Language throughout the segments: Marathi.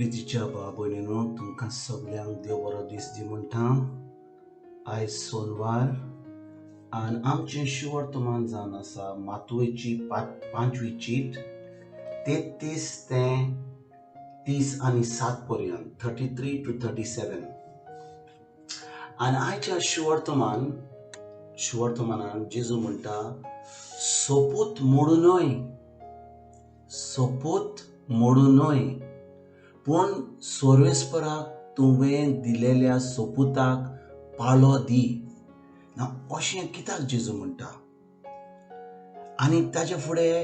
प्रितीच्या भाव भयणीनो तुमकां सगळ्यांक देव बरो दीस दी म्हणटा. आयज सोनवार आनी आमचें शिवर्तमान जावन आसा मातवेची 5वी चीट 33 ते 30 पर्यंत 33 to 37. आनी आयच्या शिवर्तमानान जेजू म्हणटा सोपूत मोडूनय पूण सोर्वेस्पराक तुवें दिलेल्या सोपुताक पाळो दी. अशें कित्याक जेजू म्हणटा. आनी ताचे फुडें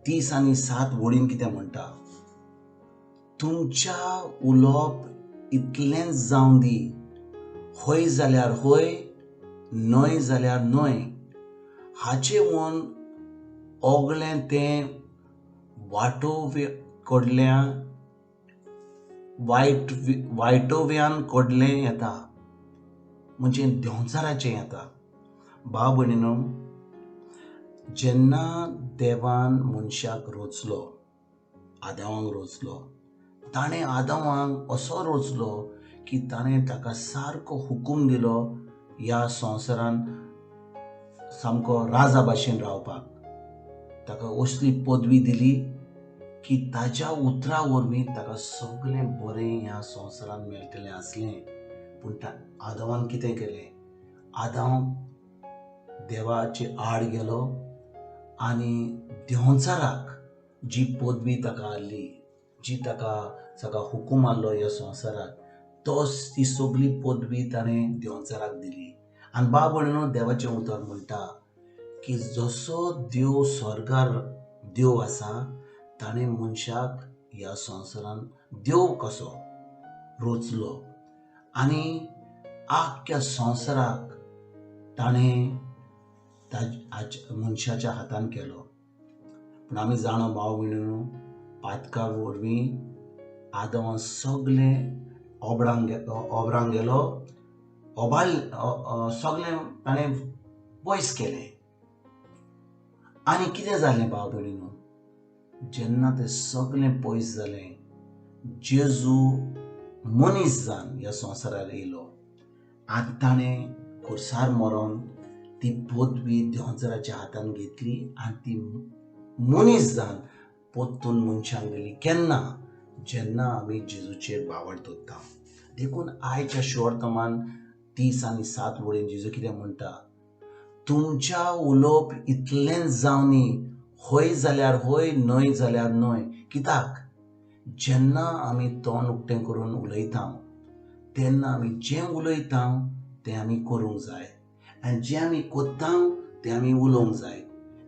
30 आनी 7 वडीन कितें म्हणटा. तुमच्या उलोवप इतलेंच जावं दी. हय जाल्यार हय, न्हय जाल्यार न्हय. हाचे वोन ओगलें तें वायटोव्यान कोडलें येता, म्हणजे देंवचाराचें येता. भाव भयणीनो, जेन्ना देवान मनशाक रोचलो, आदामाक रोचलो, ताणें आदामाक असो रोचलो की ताणें ताका सारको हुकूम दिलो ह्या संवसारान सामको राजा भाशेन रावपाक. ताका असली पदवी दिली की ताच्या उतरा वरवीं ताका सगळें बरें ह्या संवसारान मेळटलें आसलें. पूण आदामान कितें केलें. आदाम देवाचे आड गेलो आनी देंवचाराक जी पदवी ताका आसली, जी ताका सगळा हुकूम आसलो ह्या संवसाराक, ती सगळी पदवी ताणें देंवचाराक दिली. आनी भाव भयणीनो, देवाचें उतर म्हणटा की जसो देव स्वर्गार देव आसा, ताणें मनशाक ह्या संवसारान देव कसो रोचलो आनी आख्ख्या संवसाराक ताणें मनशाच्या हातान केलो. पूण आमी जाणो भाव भयणीनो, पातका वरवीं आदाम सगळें ओबरांक गेलो, सगळें ताणें पयस केलें. आनी कितें जालें भाव भयणीनो, जेन्ना तें सगळें पयस जालें, जेजू मनीस जावन ह्या संवसारार येयलो आनी ताणें खुर्सार मरोन ती पदवी देंवचाराच्या हातान घेतली आनी ती मनीस जावन पोत्तून मनशांक दिली. केन्ना? जेन्ना आमी जेजूचेर बावर दवरता. देखून आयच्या शिवर्तमान 30 आनी 7 वडीन जेजू कितें म्हणटा. तुमच्या उलोवप इतलेंच जावं न्ही. हय जाल्यार हय, न्हय जाल्यार न्हय. कित्याक? जेन्ना आमी तोंड उक्तें करून उलयता तेन्ना आमी जें उलयता तें आमी करूंक जाय, आनी जें आमी कोत्ता तें आमी उलोवंक जाय.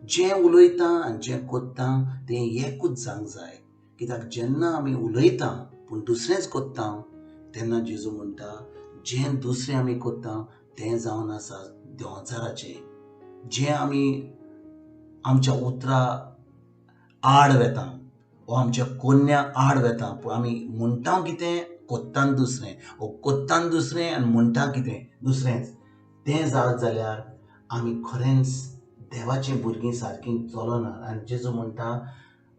जें उलयता आनी जें कोत्ता तें एकूच जावंक जाय. कित्याक जेन्ना आमी उलयता पूण दुसरेंच कोत्ता तेन्ना जेजू म्हणटा जें दुसरें आमी कोत्ता तें जावन आसा देंवचाराचें. जें आमी आमच्या उतरा आड वेता वा आमच्या कोन्या आड वेता, पूण आमी म्हणटा कितें, कोत्ता दुसरें, वो कोत्ता दुसरें आनी म्हणटा कितें दुसरेंच. तें जात जाल्यार आमी खरेंच देवाचें भुरगीं सारकीं चलना. आनी जेजू म्हणटा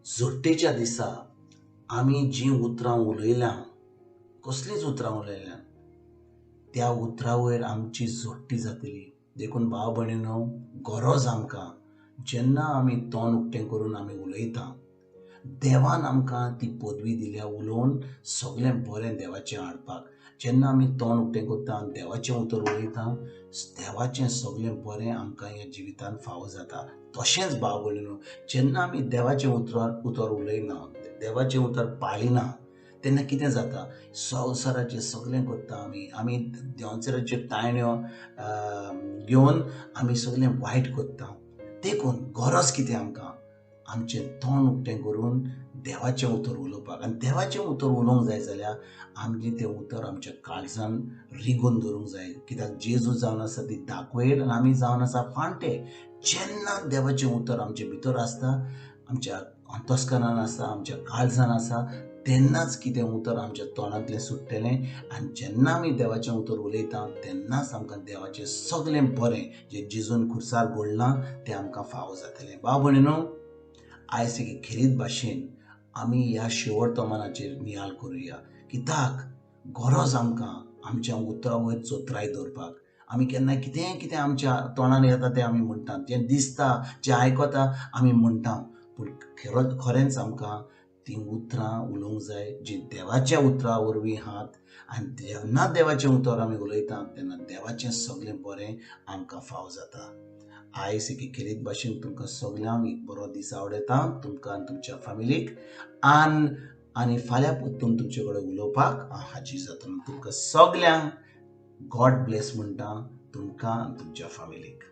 जोडटेच्या दिसा आमी जीं उतरां उलयल्या, कसलींच उतरां उलयल्या, त्या उतरा वयर आमची जोडटी जातली. देखून भाव भयणीनो, गरज आमकां जेन्ना आमी तोंड उक्तें करून आमी उलयता, देवान आमकां ती पदवी दिल्या उलोवन सगळें बरें देवाचें हाडपाक. जेन्ना आमी तोंड उक्तें करता आनी देवाचें उतर उलयता, देवाचें सगळें बरें आमकां ह्या जिवितांत फावो जाता. तशेंच भाव भयणीनो, जेन्ना आमी देवाचें उतर उलयना, देवाचें उतर पाळिना, तेन्ना कितें जाता. संवसाराचें सगळें करता आमी देंवचाराच्यो तायण्यो घेवन आमी सगळें वायट करता. देखून गरज कितें आमकां, आमचें तोंड उक्तें करून देवाचें उतर उलोवपाक. आनी देवाचें उतर उलोवंक जाय जाल्यार आमी तें उतर आमच्या काळजान रिगून दवरूंक जाय. कित्याक जेजू जावन आसा ती दाखोयल आनी आमी जावन आसा फांटे. जेन्ना देवाचें उतर आमचे भितर आसता, आमच्या अंतस्करान आसा, आमच्या काळजान आसा, तेन्नाच कितें उतर आमच्या तोंडांतलें सुट्टलें. आनी जेन्ना आमी देवाचें उतर उलयता तेन्नाच आमकां देवाचें सगळें बरें जें जेजून खुर्सार घडलां तें आमकां फावो जातलें. भाव भयणीनो, आयज एक खेरीत भाशेन आमी ह्या शेवट तोमानाचेर नियाळ करुया. कित्याक गरज आमकां आमच्या उतरां वयर चोत्राय दवरपाक. आमी केन्ना कितें कितें आमच्या तोंडान येता तें आमी म्हणटात, जें दिसता जें आयकता आमी म्हणटा, पूण खरेंच आमकां तीं उतरां उलोवंक जाय जीं देवाच्या उतरां वरवीं आहात. आनी जेन्ना देवाचें उतर आमी उलयता तेन्ना देवाचें सगळें बरें आमकां फावो जाता. आयज एके खेरीत भाशेन तुमकां सगळ्यांक एक बरो दीस आवडेता, तुमकां आनी तुमच्या फॅमिलीक. आनी फाल्यां परतून तुमचे कडेन उलोवपाक हांव हाजीर जातलो. तुमकां सगळ्यांक गॉड ब्लेस म्हणटा, तुमकां आनी तुमच्या फॅमिलीक.